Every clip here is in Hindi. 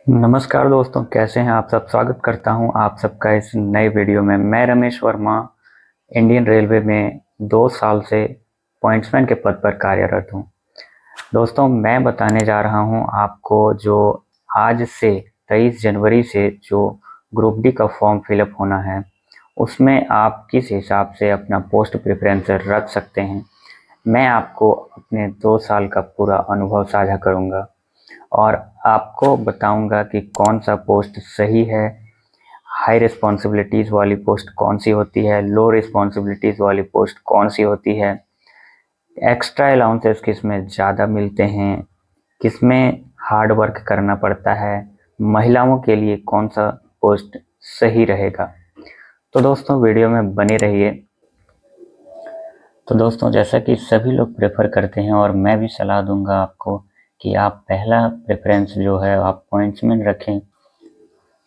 नमस्कार दोस्तों, कैसे हैं आप सब। स्वागत करता हूं आप सबका इस नए वीडियो में। मैं रमेश वर्मा इंडियन रेलवे में 2 साल से पॉइंट्समैन के पद पर कार्यरत हूं। दोस्तों, मैं बताने जा रहा हूं आपको जो आज से 23 जनवरी से जो ग्रुप डी का फॉर्म फिलअप होना है, उसमें आप किस हिसाब से अपना पोस्ट प्रेफरेंस रख सकते हैं। मैं आपको अपने 2 साल का पूरा अनुभव साझा करूंगा और आपको बताऊंगा कि कौन सा पोस्ट सही है, हाई रिस्पॉन्सिबिलिटीज़ वाली पोस्ट कौन सी होती है, लो रिस्पॉन्सिबिलिटीज़ वाली पोस्ट कौन सी होती है, एक्स्ट्रा अलाउंसेस किस में ज़्यादा मिलते हैं, किस में हार्ड वर्क करना पड़ता है, महिलाओं के लिए कौन सा पोस्ट सही रहेगा। तो दोस्तों, वीडियो में बने रहिए। तो दोस्तों, जैसा कि सभी लोग प्रेफर करते हैं और मैं भी सलाह दूंगा आपको कि आप पहला प्रेफरेंस जो है आप पॉइंट्समैन रखें,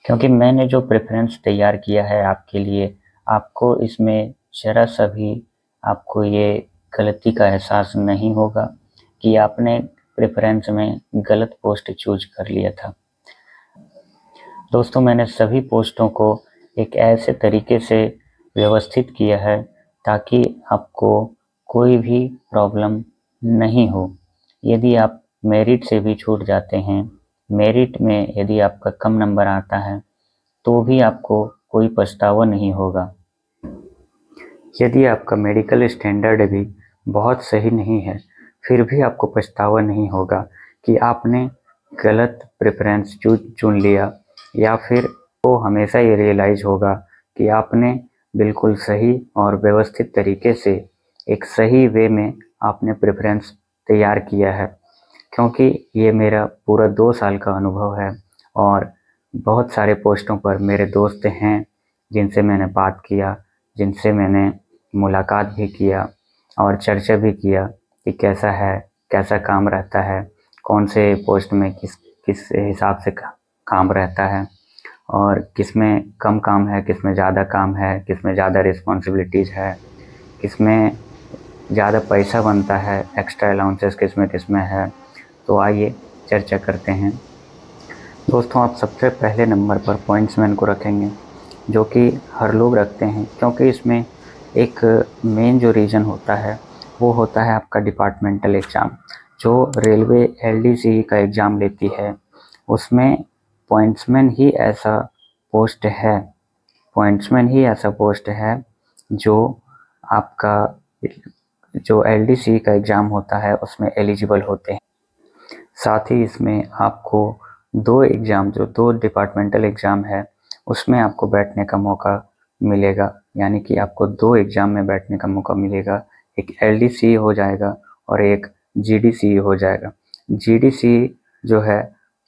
क्योंकि मैंने जो प्रेफरेंस तैयार किया है आपके लिए, आपको इसमें ज़रा सा भी आपको ये गलती का एहसास नहीं होगा कि आपने प्रेफरेंस में गलत पोस्ट चूज कर लिया था। दोस्तों, मैंने सभी पोस्टों को एक ऐसे तरीके से व्यवस्थित किया है ताकि आपको कोई भी प्रॉब्लम नहीं हो। यदि आप मेरिट से भी छूट जाते हैं, मेरिट में यदि आपका कम नंबर आता है, तो भी आपको कोई पछतावा नहीं होगा। यदि आपका मेडिकल स्टैंडर्ड भी बहुत सही नहीं है, फिर भी आपको पछतावा नहीं होगा कि आपने गलत प्रेफरेंस चुन लिया, या फिर वो हमेशा ये रियलाइज होगा कि आपने बिल्कुल सही और व्यवस्थित तरीके से एक सही वे में आपने प्रेफरेंस तैयार किया है। क्योंकि ये मेरा पूरा 2 साल का अनुभव है और बहुत सारे पोस्टों पर मेरे दोस्त हैं जिनसे मैंने बात किया, जिनसे मैंने मुलाकात भी किया और चर्चा भी किया कि कैसा है, कैसा काम रहता है, कौन से पोस्ट में किस किस हिसाब से काम रहता है, और किस में कम काम है, किस में ज़्यादा काम है, किस में ज़्यादा रिस्पॉन्सिबिलिटीज़ है, किस में ज़्यादा पैसा बनता है, एक्स्ट्रा अलाउंसेस किस में है। तो आइए चर्चा करते हैं। दोस्तों, आप सबसे पहले नंबर पर पॉइंट्समैन को रखेंगे, जो कि हर लोग रखते हैं, क्योंकि इसमें एक मेन जो रीज़न होता है वो होता है आपका डिपार्टमेंटल एग्ज़ाम। जो रेलवे एलडीसी का एग्ज़ाम लेती है, उसमें पॉइंट्समैन ही ऐसा पोस्ट है पॉइंट्समैन ही ऐसा पोस्ट है जो आपका जो एलडीसी का एग्ज़ाम होता है उसमें एलिजिबल होते हैं। साथ ही इसमें आपको 2 डिपार्टमेंटल एग्ज़ाम है, उसमें आपको बैठने का मौका मिलेगा। यानी कि आपको 2 एग्ज़ाम में बैठने का मौका मिलेगा। एक एलडीसी हो जाएगा और एक जीडीसी हो जाएगा। जीडीसी जो है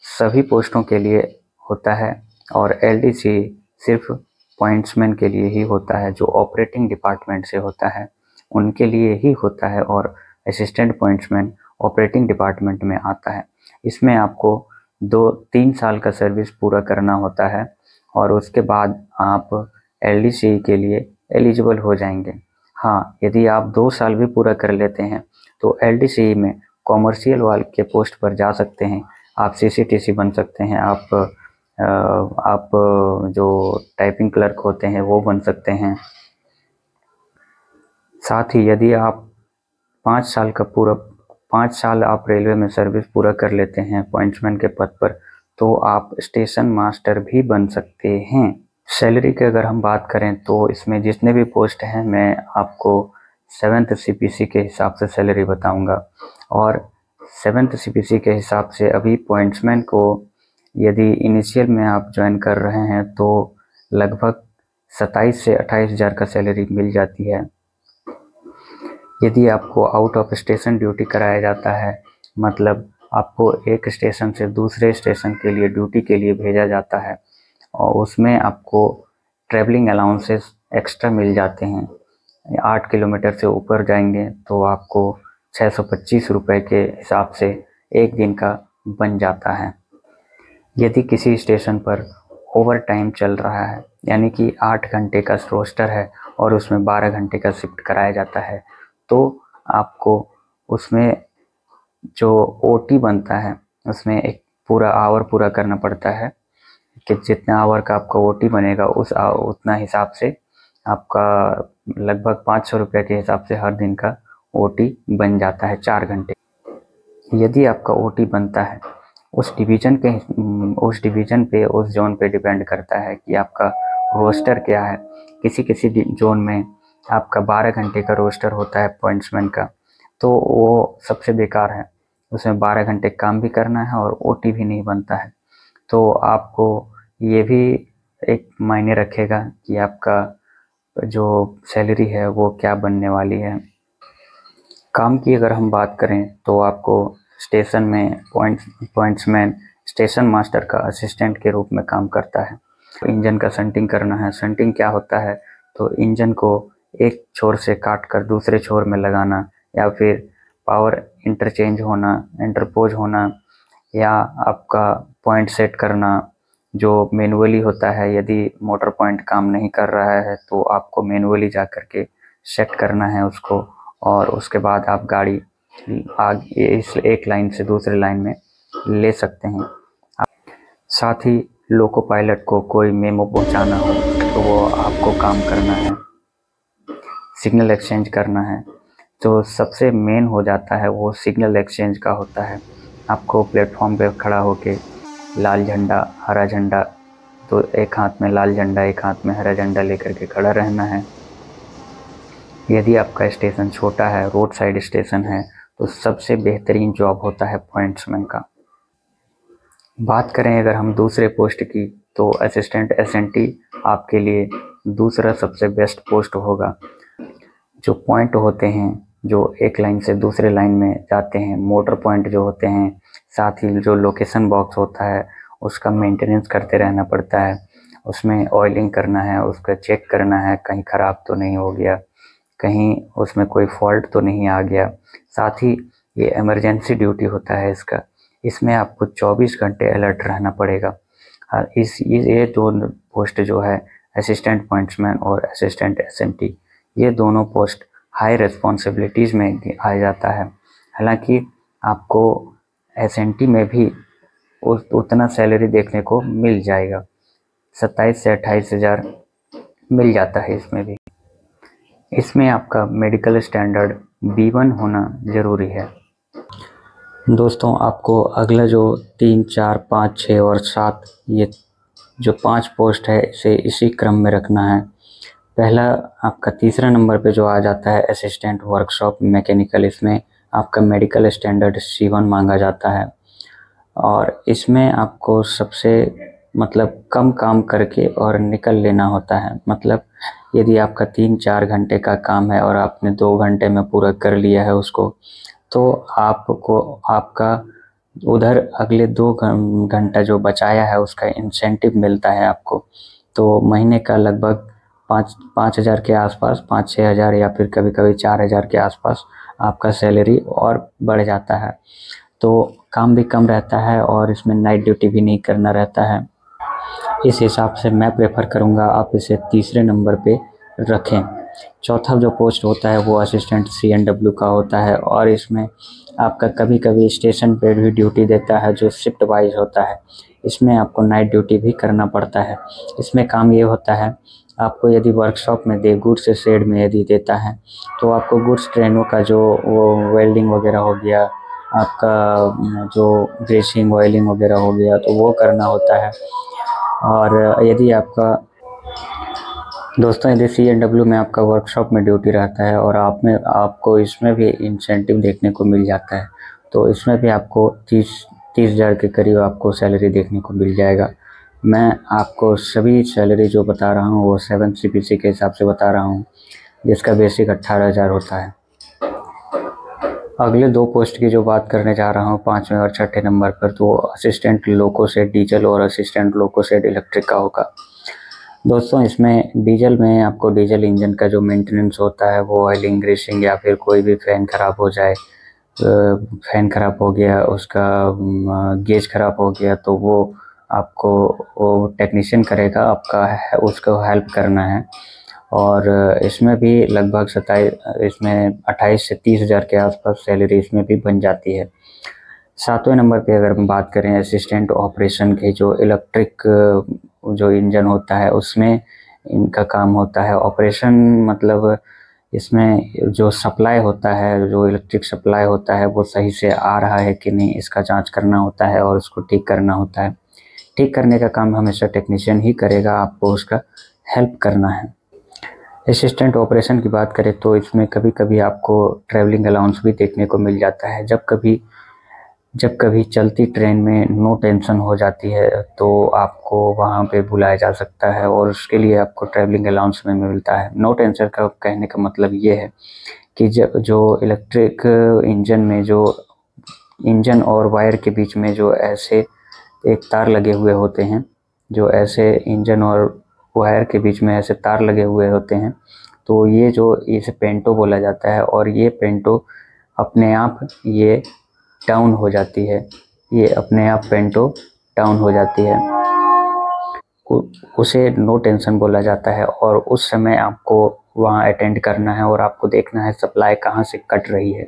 सभी पोस्टों के लिए होता है और एलडीसी सिर्फ पॉइंट्समैन के लिए ही होता है, जो ऑपरेटिंग डिपार्टमेंट से होता है उनके लिए ही होता है, और असिस्टेंट पॉइंट्समैन ऑपरेटिंग डिपार्टमेंट में आता है। इसमें आपको 2-3 साल का सर्विस पूरा करना होता है और उसके बाद आप एलडीसी के लिए एलिजिबल हो जाएंगे। हाँ, यदि आप 2 साल भी पूरा कर लेते हैं तो एलडीसी में कॉमर्शियल वाल के पोस्ट पर जा सकते हैं। आप सीसीटीसी बन सकते हैं, आप जो टाइपिंग क्लर्क होते हैं वो बन सकते हैं। साथ ही यदि आप 5 साल आप रेलवे में सर्विस पूरा कर लेते हैं पॉइंट्समैन के पद पर, तो आप स्टेशन मास्टर भी बन सकते हैं। सैलरी की अगर हम बात करें तो इसमें जितने भी पोस्ट हैं मैं आपको 7th सीपीसी के हिसाब से सैलरी बताऊंगा। और 7th सीपीसी के हिसाब से अभी पॉइंट्समैन को यदि इनिशियल में आप ज्वाइन कर रहे हैं तो लगभग 27 से 28 हज़ार का सैलरी मिल जाती है। यदि आपको आउट ऑफ स्टेशन ड्यूटी कराया जाता है, मतलब आपको एक स्टेशन से दूसरे स्टेशन के लिए ड्यूटी के लिए भेजा जाता है और उसमें आपको ट्रैवलिंग अलाउंसेस एक्स्ट्रा मिल जाते हैं। 8 किलोमीटर से ऊपर जाएंगे तो आपको 625 रुपये के हिसाब से एक दिन का बन जाता है। यदि किसी स्टेशन पर ओवर टाइम चल रहा है, यानी कि 8 घंटे का रोस्टर है और उसमें 12 घंटे का शिफ्ट कराया जाता है, तो आपको उसमें जो ओटी बनता है उसमें एक पूरा आवर पूरा करना पड़ता है कि जितना आवर का आपका ओटी बनेगा उतना हिसाब से आपका लगभग 500 रुपये के हिसाब से हर दिन का ओटी बन जाता है 4 घंटे। यदि आपका ओटी बनता है उस डिवीज़न पे उस जोन पे डिपेंड करता है कि आपका रोस्टर क्या है। किसी किसी जोन में आपका 12 घंटे का रोस्टर होता है पॉइंट्समैन का, तो वो सबसे बेकार है। उसमें 12 घंटे काम भी करना है और ओटी भी नहीं बनता है। तो आपको ये भी एक मायने रखेगा कि आपका जो सैलरी है वो क्या बनने वाली है। काम की अगर हम बात करें तो आपको स्टेशन में पॉइंट्समैन स्टेशन मास्टर का असिस्टेंट के रूप में काम करता है। इंजन का शंटिंग करना है। शंटिंग क्या होता है, तो इंजन को एक छोर से काट कर दूसरे छोर में लगाना, या फिर पावर इंटरचेंज होना, इंटरपोज होना, या आपका पॉइंट सेट करना जो मैनुअली होता है। यदि मोटर पॉइंट काम नहीं कर रहा है तो आपको मैनुअली जा कर के सेट करना है उसको, और उसके बाद आप गाड़ी आगे इस एक लाइन से दूसरे लाइन में ले सकते हैं। साथ ही लोको पायलट को कोई मेमो पहुंचाना हो तो वो आपको काम करना है। सिग्नल एक्सचेंज करना है तो सबसे मेन हो जाता है वो सिग्नल एक्सचेंज का होता है। आपको प्लेटफॉर्म पे खड़ा होके लाल झंडा हरा झंडा, तो एक हाथ में लाल झंडा एक हाथ में हरा झंडा लेकर के खड़ा रहना है। यदि आपका स्टेशन छोटा है, रोड साइड स्टेशन है, तो सबसे बेहतरीन जॉब होता है पॉइंट्समैन का। बात करें अगर हम दूसरे पोस्ट की, तो असिस्टेंट एसएनटी आपके लिए दूसरा सबसे बेस्ट पोस्ट होगा। जो पॉइंट होते हैं जो एक लाइन से दूसरे लाइन में जाते हैं, मोटर पॉइंट जो होते हैं, साथ ही जो लोकेशन बॉक्स होता है उसका मेंटेनेंस करते रहना पड़ता है। उसमें ऑयलिंग करना है, उसका चेक करना है कहीं ख़राब तो नहीं हो गया, कहीं उसमें कोई फॉल्ट तो नहीं आ गया। साथ ही ये इमरजेंसी ड्यूटी होता है इसका, इसमें आपको 24 घंटे अलर्ट रहना पड़ेगा। ये दो पोस्ट जो है असिस्टेंट पॉइंट्समैन और असिस्टेंट एसएमटी, ये दोनों पोस्ट हाई रिस्पॉन्सिबिलिटीज़ में आ जाता है। हालांकि आपको एसएनटी में भी उतना सैलरी देखने को मिल जाएगा, 27 से 28 हज़ार मिल जाता है इसमें भी। इसमें आपका मेडिकल स्टैंडर्ड B1 होना ज़रूरी है। दोस्तों, आपको अगला जो 3, 4, 5, 6 और 7 ये जो 5 पोस्ट है इसे इसी क्रम में रखना है। पहला आपका तीसरा नंबर पे जो आ जाता है असिस्टेंट वर्कशॉप मैकेनिकल, इसमें आपका मेडिकल स्टैंडर्ड C1 मांगा जाता है। और इसमें आपको सबसे कम काम करके और निकल लेना होता है। यदि आपका 3-4 घंटे का काम है और आपने 2 घंटे में पूरा कर लिया है उसको, तो आपको आपका उधर अगले 2 घंटा जो बचाया है उसका इंसेंटिव मिलता है आपको। तो महीने का लगभग 5,000 के आसपास, 5-6 हज़ार या फिर कभी कभी 4,000 के आसपास आपका सैलरी और बढ़ जाता है। तो काम भी कम रहता है और इसमें नाइट ड्यूटी भी नहीं करना रहता है। इस हिसाब से मैं प्रेफर करूँगा आप इसे तीसरे नंबर पे रखें। चौथा जो पोस्ट होता है वो असिस्टेंट CNW का होता है, और इसमें आपका कभी कभी स्टेशन पे भी ड्यूटी देता है जो शिफ्ट वाइज होता है। इसमें आपको नाइट ड्यूटी भी करना पड़ता है। इसमें काम ये होता है, आपको यदि वर्कशॉप में गुड्स शेड में यदि देता है तो आपको गुड्स ट्रेनों का जो वो वेल्डिंग वगैरह हो गया, आपका जो ग्रेसिंग ऑयलिंग वगैरह हो गया, तो वो करना होता है। और यदि आपका दोस्तों यदि CNW में आपका वर्कशॉप में ड्यूटी रहता है और आपको इसमें भी इंसेंटिव देखने को मिल जाता है, तो इसमें भी आपको 30 हज़ार के करीब आपको सैलरी देखने को मिल जाएगा। मैं आपको सभी सैलरी जो बता रहा हूँ वो 7 CPC के हिसाब से बता रहा हूँ, जिसका बेसिक 18,000 होता है। अगले 2 पोस्ट की जो बात करने जा रहा हूँ 5वें और 6ठे नंबर पर, तो असिस्टेंट लोको शेड डीजल और असिस्टेंट लोको शेड इलेक्ट्रिक का होगा। दोस्तों, इसमें डीजल में आपको डीजल इंजन का जो मेंटेनेंस होता है वो ऑयलिंग, ग्रीसिंग, या फिर कोई भी फैन ख़राब हो जाए, फैन ख़राब हो गया, उसका गेज ख़राब हो गया, तो वो आपको वो टेक्नीशियन करेगा, आपका उसको हेल्प करना है। और इसमें भी लगभग 28 से 30 हज़ार के आसपास सैलरी इसमें भी बन जाती है। सातवें नंबर पे अगर हम बात करें असिस्टेंट ऑपरेशन के, जो इलेक्ट्रिक जो इंजन होता है उसमें इनका काम होता है। ऑपरेशन मतलब इसमें जो सप्लाई होता है, जो इलेक्ट्रिक सप्लाई होता है वो सही से आ रहा है कि नहीं, इसका जांच करना होता है और उसको ठीक करना होता है। ठीक करने का काम हमेशा टेक्नीशियन ही करेगा, आपको उसका हेल्प करना है। असिस्टेंट ऑपरेशन की बात करें तो इसमें कभी कभी आपको ट्रैवलिंग अलाउंस भी देखने को मिल जाता है। जब कभी चलती ट्रेन में नो टेंशन हो जाती है तो आपको वहाँ पे बुलाया जा सकता है और उसके लिए आपको ट्रैवलिंग अलाउंस में मिलता है। नो टेंशन का कहने का मतलब ये है कि जो इलेक्ट्रिक इंजन में जो इंजन और वायर के बीच में जो ऐसे एक तार लगे हुए होते हैं, जो ऐसे इंजन और वायर के बीच में ऐसे तार लगे हुए होते हैं, तो ये जो इसे पेंटो बोला जाता है और ये पेंटो अपने आप ये डाउन हो जाती है। ये अपने आप पेंटो डाउन हो जाती है, उसे नो टेंशन बोला जाता है। और उस समय आपको वहाँ अटेंड करना है और आपको देखना है सप्लाई कहाँ से कट रही है।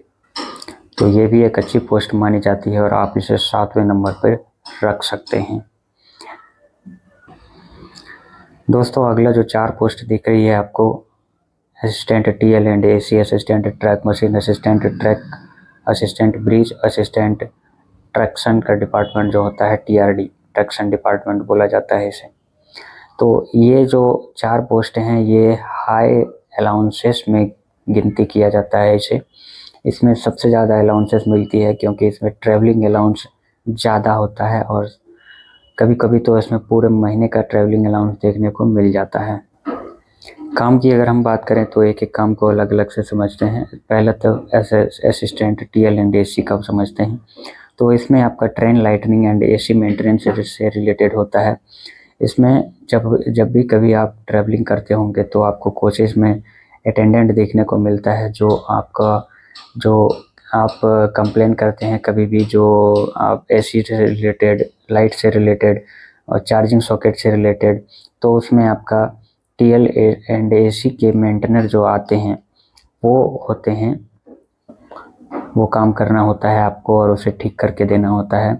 तो ये भी एक अच्छी पोस्ट मानी जाती है और आप इसे 7वें नंबर पर रख सकते हैं। दोस्तों अगला जो 4 पोस्ट दिख रही है आपको, assistant TL and AC, assistant track machine, assistant track, assistant bridge, assistant traction का डिपार्टमेंट जो होता है टीआरडी, ट्रैक्शन डिपार्टमेंट बोला जाता है इसे। तो ये जो 4 पोस्ट हैं ये हाई अलाउंसेस में गिनती किया जाता है इसे। इसमें सबसे ज़्यादा अलाउंसेस मिलती है क्योंकि इसमें ट्रैवलिंग अलाउंस ज़्यादा होता है और कभी कभी तो इसमें पूरे महीने का ट्रैवलिंग अलाउंस देखने को मिल जाता है। काम की अगर हम बात करें तो एक एक काम को अलग अलग से समझते हैं। पहले तो असिस्टेंट टीएल एंड एसी का समझते हैं। तो इसमें आपका train lightning and AC maintenance से रिलेटेड होता है। इसमें जब भी कभी आप ट्रैवलिंग करते होंगे तो आपको कोचेस में अटेंडेंट देखने को मिलता है, जो आप कंप्लेन करते हैं कभी भी, जो आप एसी से रिलेटेड, लाइट से रिलेटेड और चार्जिंग सॉकेट से रिलेटेड, तो उसमें आपका टीएल एंड एसी के मेंटेनर जो आते हैं वो होते हैं, वो काम करना होता है आपको और उसे ठीक करके देना होता है।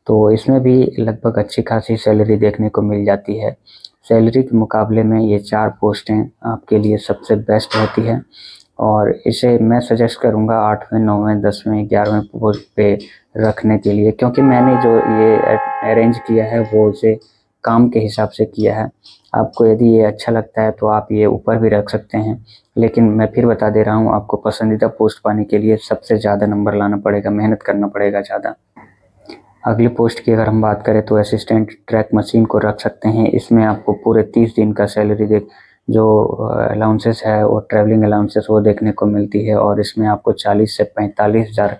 तो इसमें भी लगभग अच्छी खासी सैलरी देखने को मिल जाती है। सैलरी के मुकाबले में ये 4 पोस्टें आपके लिए सबसे बेस्ट होती है और इसे मैं सजेस्ट करूँगा 8वें, 9वें, 10वें, 11वें पोस्ट पे रखने के लिए, क्योंकि मैंने जो ये अरेंज किया है वो इसे काम के हिसाब से किया है। आपको यदि ये अच्छा लगता है तो आप ये ऊपर भी रख सकते हैं, लेकिन मैं फिर बता दे रहा हूँ, आपको पसंदीदा पोस्ट पाने के लिए सबसे ज़्यादा नंबर लाना पड़ेगा, मेहनत करना पड़ेगा ज़्यादा। अगली पोस्ट की अगर हम बात करें तो असिस्टेंट ट्रैक मशीन को रख सकते हैं। इसमें आपको पूरे 30 दिन का सैलरी जो अलाउंसेस है और ट्रैवलिंग अलाउंसेस वो देखने को मिलती है और इसमें आपको 40 से 45 हज़ार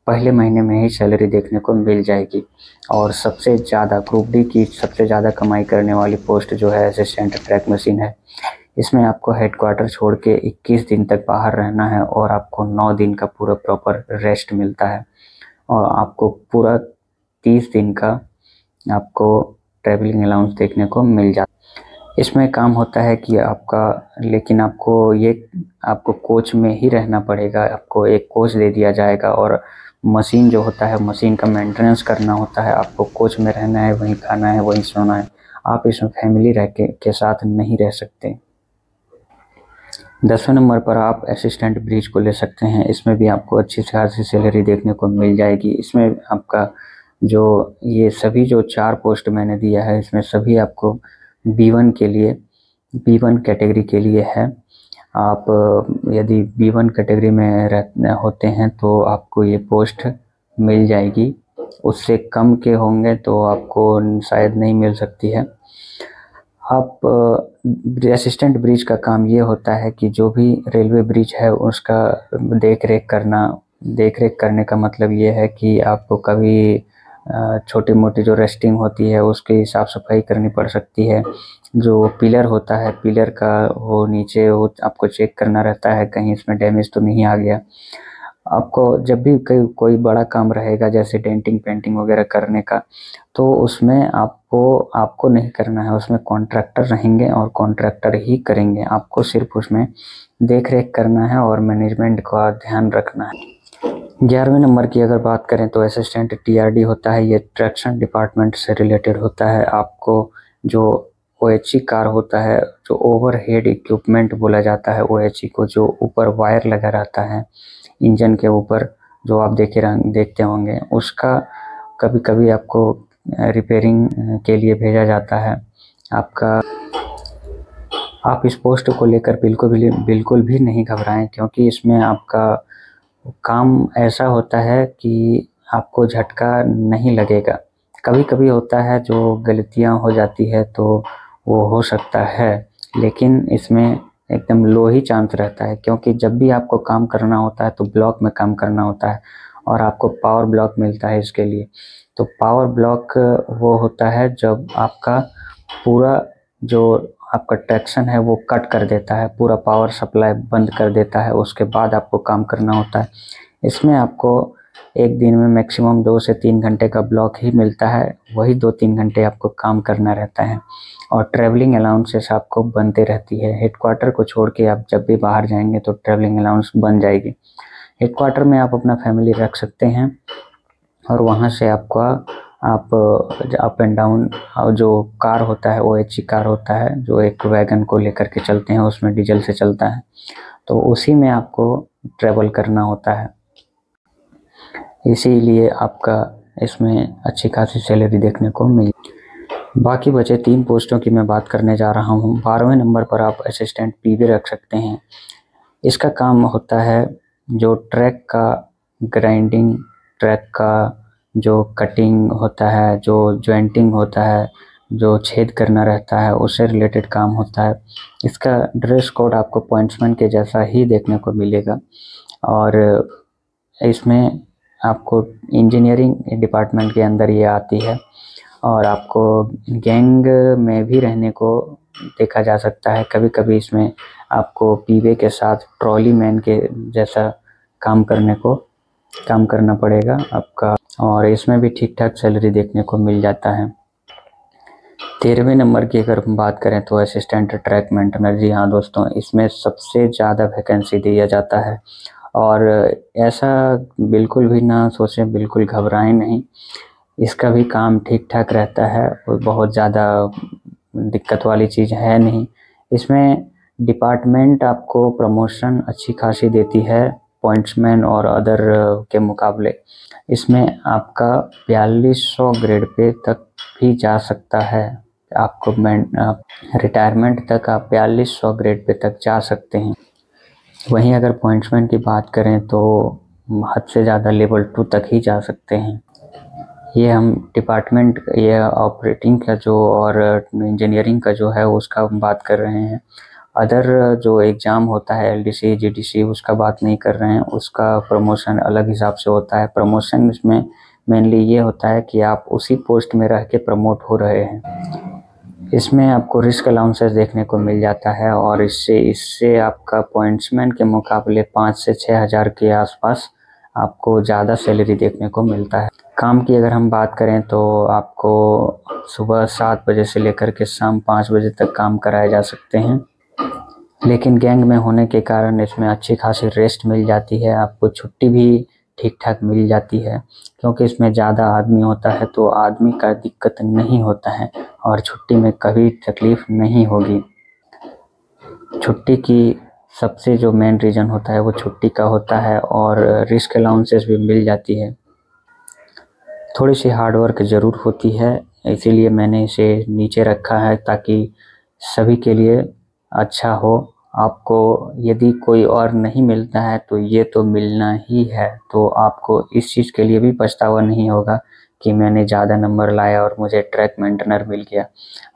पहले महीने में ही सैलरी देखने को मिल जाएगी। और सबसे ज़्यादा ग्रुप डी की सबसे ज़्यादा कमाई करने वाली पोस्ट जो है असिस्टेंट ट्रैक मशीन है। इसमें आपको हेडक्वार्टर छोड़ के 21 दिन तक बाहर रहना है और आपको 9 दिन का पूरा प्रॉपर रेस्ट मिलता है और आपको पूरा 30 दिन का आपको ट्रैवलिंग अलाउंस देखने को मिल जाता है। इसमें काम होता है कि लेकिन आपको कोच में ही रहना पड़ेगा। आपको एक कोच दे दिया जाएगा और मशीन जो होता है, मशीन का मेंटेनेंस करना होता है। आपको कोच में रहना है, वहीं खाना है, वहीं सोना है। आप इसमें फैमिली के साथ नहीं रह सकते। 10वें नंबर पर आप असिस्टेंट ब्रिज को ले सकते हैं। इसमें भी आपको अच्छी खासी सैलरी देखने को मिल जाएगी। इसमें आपका ये सभी जो 4 पोस्ट मैंने दिया है, इसमें सभी आपको B1 कैटेगरी के लिए है। आप यदि B1 कैटेगरी में होते हैं तो आपको ये पोस्ट मिल जाएगी। उससे कम के होंगे तो आपको शायद नहीं मिल सकती है। आप असिस्टेंट ब्रिज का काम ये होता है कि जो भी रेलवे ब्रिज है उसका देख रेख करने का मतलब ये है कि आपको कभी छोटी मोटी जो रेस्टिंग होती है उसकी साफ़ सफाई करनी पड़ सकती है। जो पिलर होता है, पिलर का वो नीचे वो आपको चेक करना रहता है कहीं इसमें डैमेज तो नहीं आ गया। आपको जब भी कोई बड़ा काम रहेगा जैसे डेंटिंग पेंटिंग वगैरह करने का, तो उसमें आपको नहीं करना है, उसमें कॉन्ट्रैक्टर रहेंगे और कॉन्ट्रैक्टर ही करेंगे। आपको सिर्फ उसमें देख रेख करना है और मैनेजमेंट का ध्यान रखना है। 11वें नंबर की अगर बात करें तो असिस्टेंट टीआरडी होता है। ये ट्रैक्शन डिपार्टमेंट से रिलेटेड होता है। आपको जो ओएचई कार होता है, जो ओवरहेड इक्विपमेंट बोला जाता है ओएचई को, जो ऊपर वायर लगा रहता है इंजन के ऊपर, जो आप देखते होंगे, उसका कभी कभी आपको रिपेयरिंग के लिए भेजा जाता है। आप इस पोस्ट को लेकर बिल्कुल भी नहीं घबराएं, क्योंकि इसमें आपका काम ऐसा होता है कि आपको झटका नहीं लगेगा। कभी कभी होता है जो गलतियां हो जाती है तो वो हो सकता है, लेकिन इसमें एकदम लो ही चांस रहता है, क्योंकि जब भी आपको काम करना होता है तो ब्लॉक में काम करना होता है और आपको पावर ब्लॉक मिलता है इसके लिए। तो पावर ब्लॉक वो होता है जब आपका पूरा जो आपका ट्रैक्शन है वो कट कर देता है, पूरा पावर सप्लाई बंद कर देता है, उसके बाद आपको काम करना होता है। इसमें आपको एक दिन में मैक्सिमम 2 से 3 घंटे का ब्लॉक ही मिलता है, वही 2-3 घंटे आपको काम करना रहता है और ट्रैवलिंग अलाउंसेस आपको बनते रहती है। हेडक्वार्टर को छोड़ के आप जब भी बाहर जाएंगे तो ट्रैवलिंग अलाउंस बन जाएगी। हेडक्वार्टर में आप अपना फैमिली रख सकते हैं और वहाँ से आप अप एंड डाउन, जो कार होता है ओएचई कार होता है, जो एक वैगन को लेकर के चलते हैं, उसमें डीजल से चलता है, तो उसी में आपको ट्रैवल करना होता है। इसीलिए आपका इसमें अच्छी खासी सैलरी देखने को मिली। बाकी बचे 3 पोस्टों की मैं बात करने जा रहा हूँ। 12वें नंबर पर आप असिस्टेंट पीवी रख सकते हैं। इसका काम होता है जो ट्रैक का ग्राइंडिंग, ट्रैक का जो कटिंग होता है, जो जॉइंटिंग होता है, जो छेद करना रहता है, उससे रिलेटेड काम होता है। इसका ड्रेस कोड आपको पॉइंट्समैन के जैसा ही देखने को मिलेगा और इसमें आपको इंजीनियरिंग डिपार्टमेंट के अंदर ये आती है और आपको गैंग में भी रहने को देखा जा सकता है। कभी कभी इसमें आपको पीवे के साथ ट्रॉली मैन के जैसा काम करना पड़ेगा आपका, और इसमें भी ठीक ठाक सैलरी देखने को मिल जाता है। 13वें नंबर की अगर हम बात करें तो असिस्टेंट ट्रैक मेंटेनर। जी हाँ दोस्तों, इसमें सबसे ज़्यादा वैकेंसी दिया जाता है और ऐसा बिल्कुल भी ना सोचें, बिल्कुल घबराएं नहीं। इसका भी काम ठीक ठाक रहता है और बहुत ज़्यादा दिक्कत वाली चीज़ है नहीं। इसमें डिपार्टमेंट आपको प्रमोशन अच्छी खासी देती है पॉइंट्समैन और अदर के मुकाबले। इसमें आपका 4200 ग्रेड पे तक भी जा सकता है। आपको रिटायरमेंट तक आप 4200 ग्रेड पे तक जा सकते हैं। वहीं अगर पॉइंट्समैन की बात करें तो हद से ज़्यादा लेवल 2 तक ही जा सकते हैं। ये हम डिपार्टमेंट, ये ऑपरेटिंग का जो और इंजीनियरिंग का जो है उसका हम बात कर रहे हैं। अदर जो एग्ज़ाम होता है एलडीसी जीडीसी, उसका बात नहीं कर रहे हैं। उसका प्रमोशन अलग हिसाब से होता है। प्रमोशन इसमें मेनली ये होता है कि आप उसी पोस्ट में रह के प्रमोट हो रहे हैं। इसमें आपको रिस्क अलाउंसेस देखने को मिल जाता है और इससे आपका पॉइंट्समैन के मुकाबले 5 से 6 हज़ार के आसपास आपको ज़्यादा सैलरी देखने को मिलता है। काम की अगर हम बात करें तो आपको सुबह 7 बजे से लेकर के शाम 5 बजे तक काम कराए जा सकते हैं, लेकिन गैंग में होने के कारण इसमें अच्छी खासी रेस्ट मिल जाती है। आपको छुट्टी भी ठीक ठाक मिल जाती है, क्योंकि इसमें ज़्यादा आदमी होता है तो आदमी का दिक्कत नहीं होता है और छुट्टी में कभी तकलीफ़ नहीं होगी। छुट्टी की सबसे जो मेन रीज़न होता है वो छुट्टी का होता है और रिस्क अलाउंसेस भी मिल जाती है। थोड़ी सी हार्ड वर्क ज़रूर होती है, इसीलिए मैंने इसे नीचे रखा है ताकि सभी के लिए अच्छा हो। आपको यदि कोई और नहीं मिलता है तो ये तो मिलना ही है, तो आपको इस चीज़ के लिए भी पछतावा नहीं होगा कि मैंने ज़्यादा नंबर लाया और मुझे ट्रैक मेंटेनर मिल गया।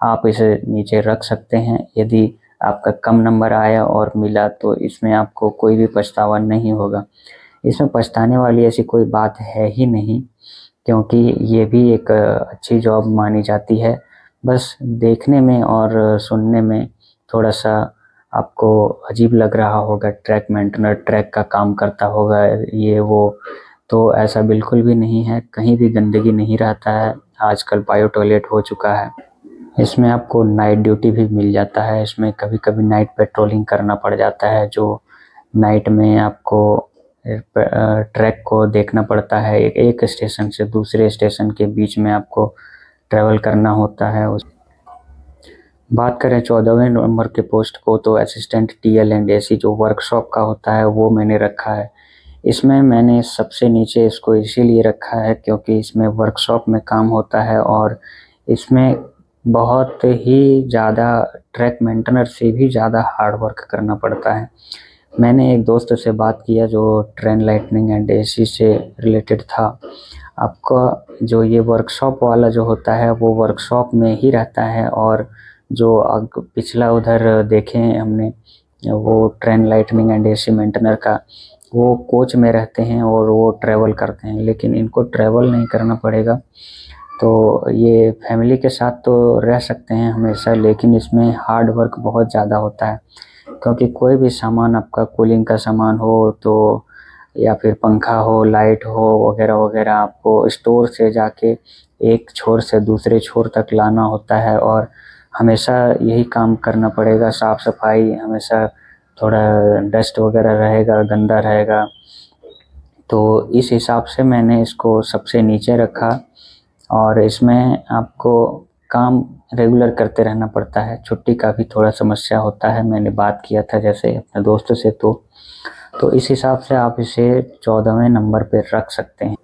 आप इसे नीचे रख सकते हैं। यदि आपका कम नंबर आया और मिला तो इसमें आपको कोई भी पछतावा नहीं होगा। इसमें पछताने वाली ऐसी कोई बात है ही नहीं, क्योंकि ये भी एक अच्छी जॉब मानी जाती है। बस देखने में और सुनने में थोड़ा सा आपको अजीब लग रहा होगा, ट्रैक मेंटेनर ट्रैक का काम करता होगा ये वो, तो ऐसा बिल्कुल भी नहीं है। कहीं भी गंदगी नहीं रहता है। आजकल बायो टॉयलेट हो चुका है। इसमें आपको नाइट ड्यूटी भी मिल जाता है। इसमें कभी कभी नाइट पेट्रोलिंग करना पड़ जाता है, जो नाइट में आपको ट्रैक को देखना पड़ता है। एक स्टेशन से दूसरे स्टेशन के बीच में आपको ट्रैवल करना होता है। बात करें 14वें नंबर के पोस्ट को, तो असिस्टेंट टीएल एंड एसी जो वर्कशॉप का होता है वो मैंने रखा है। इसमें मैंने सबसे नीचे इसको इसीलिए रखा है क्योंकि इसमें वर्कशॉप में काम होता है और इसमें बहुत ही ज़्यादा ट्रैक मेंटेनर से भी ज़्यादा हार्ड वर्क करना पड़ता है। मैंने एक दोस्त से बात किया जो ट्रेन लाइटनिंग एंड एसी से रिलेटेड था। आपका जो ये वर्कशॉप वाला जो होता है वो वर्कशॉप में ही रहता है, और जो पिछला उधर देखें हमने वो train lightning and AC maintainer का, वो कोच में रहते हैं और वो ट्रैवल करते हैं, लेकिन इनको ट्रैवल नहीं करना पड़ेगा। तो ये फैमिली के साथ तो रह सकते हैं हमेशा, लेकिन इसमें हार्ड वर्क बहुत ज़्यादा होता है क्योंकि कोई भी सामान आपका कूलिंग का सामान हो तो या फिर पंखा हो, लाइट हो वगैरह वगैरह, आपको स्टोर से जाके एक छोर से दूसरे छोर तक लाना होता है और हमेशा यही काम करना पड़ेगा। साफ़ सफाई हमेशा, थोड़ा डस्ट वगैरह रहेगा, गंदा रहेगा, तो इस हिसाब से मैंने इसको सबसे नीचे रखा। और इसमें आपको काम रेगुलर करते रहना पड़ता है। छुट्टी का भी थोड़ा समस्या होता है, मैंने बात किया था जैसे अपने दोस्तों से, तो इस हिसाब से आप इसे 14वें नंबर पे रख सकते हैं।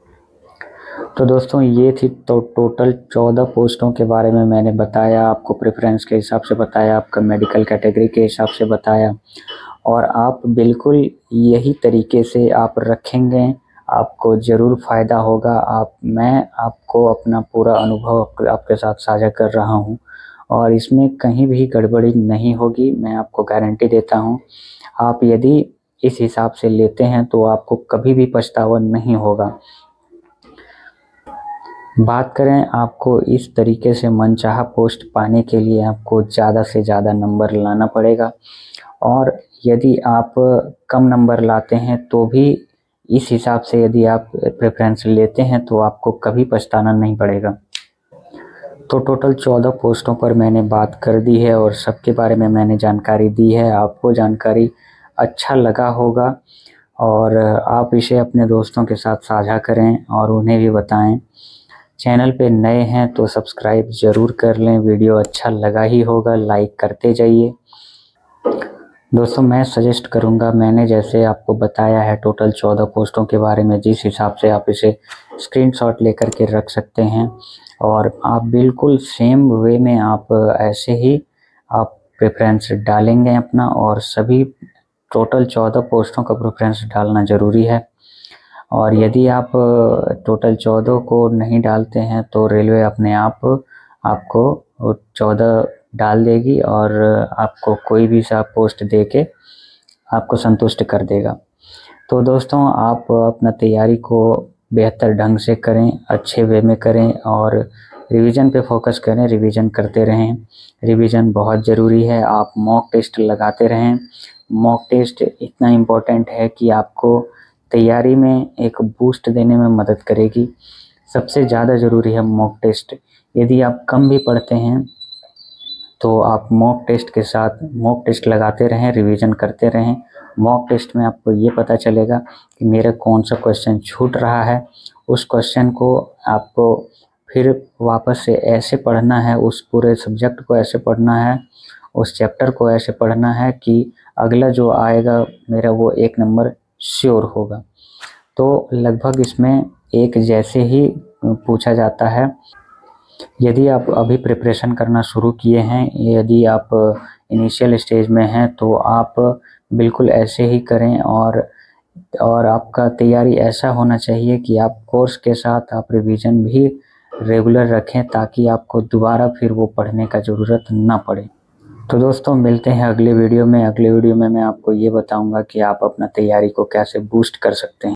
तो दोस्तों ये थी तो टोटल 14 पोस्टों के बारे में मैंने बताया, आपको प्रेफरेंस के हिसाब से बताया, आपका मेडिकल कैटेगरी के हिसाब से बताया, और आप बिल्कुल यही तरीके से आप रखेंगे, आपको ज़रूर फ़ायदा होगा। मैं आपको अपना पूरा अनुभव आपके साथ साझा कर रहा हूँ और इसमें कहीं भी गड़बड़ी नहीं होगी, मैं आपको गारंटी देता हूँ। आप यदि इस हिसाब से लेते हैं तो आपको कभी भी पछतावा नहीं होगा। बात करें आपको इस तरीके से मनचाहा पोस्ट पाने के लिए आपको ज़्यादा से ज़्यादा नंबर लाना पड़ेगा, और यदि आप कम नंबर लाते हैं तो भी इस हिसाब से यदि आप प्रेफरेंस लेते हैं तो आपको कभी पछताना नहीं पड़ेगा। तो टोटल 14 पोस्टों पर मैंने बात कर दी है और सबके बारे में मैंने जानकारी दी है। आपको जानकारी अच्छा लगा होगा और आप इसे अपने दोस्तों के साथ साझा करें और उन्हें भी बताएं। चैनल पे नए हैं तो सब्सक्राइब ज़रूर कर लें, वीडियो अच्छा लगा ही होगा, लाइक करते जाइए। दोस्तों मैं सजेस्ट करूंगा, मैंने जैसे आपको बताया है टोटल 14 पोस्टों के बारे में, जिस हिसाब से आप इसे स्क्रीनशॉट लेकर के रख सकते हैं और आप बिल्कुल सेम वे में आप ऐसे ही आप प्रेफरेंस डालेंगे अपना, और सभी टोटल 14 पोस्टों का प्रेफरेंस डालना ज़रूरी है। और यदि आप टोटल 14 को नहीं डालते हैं तो रेलवे अपने आप आपको 14 डाल देगी और आपको कोई भी सा पोस्ट दे के आपको संतुष्ट कर देगा। तो दोस्तों आप अपना तैयारी को बेहतर ढंग से करें, अच्छे वे में करें और रिवीजन पे फोकस करें, रिवीजन करते रहें। रिवीजन बहुत ज़रूरी है। आप मॉक टेस्ट लगाते रहें। मॉक टेस्ट इतना इम्पोर्टेंट है कि आपको तैयारी में एक बूस्ट देने में मदद करेगी। सबसे ज़्यादा ज़रूरी है मॉक टेस्ट। यदि आप कम भी पढ़ते हैं तो आप मॉक टेस्ट के साथ मॉक टेस्ट लगाते रहें, रिवीजन करते रहें। मॉक टेस्ट में आपको ये पता चलेगा कि मेरा कौन सा क्वेश्चन छूट रहा है। उस क्वेश्चन को आपको फिर वापस से ऐसे पढ़ना है, उस पूरे सब्जेक्ट को ऐसे पढ़ना है, उस चैप्टर को ऐसे पढ़ना है कि अगला जो आएगा मेरा वो 1 नंबर श्योर होगा। तो लगभग इसमें एक जैसे ही पूछा जाता है। यदि आप अभी प्रिपरेशन करना शुरू किए हैं, यदि आप इनिशियल स्टेज में हैं तो आप बिल्कुल ऐसे ही करें और आपका तैयारी ऐसा होना चाहिए कि आप कोर्स के साथ आप रिवीजन भी रेगुलर रखें ताकि आपको दोबारा फिर वो पढ़ने का ज़रूरत ना पड़े। तो दोस्तों मिलते हैं अगले वीडियो में। अगले वीडियो में मैं आपको ये बताऊंगा कि आप अपना तैयारी को कैसे बूस्ट कर सकते हैं।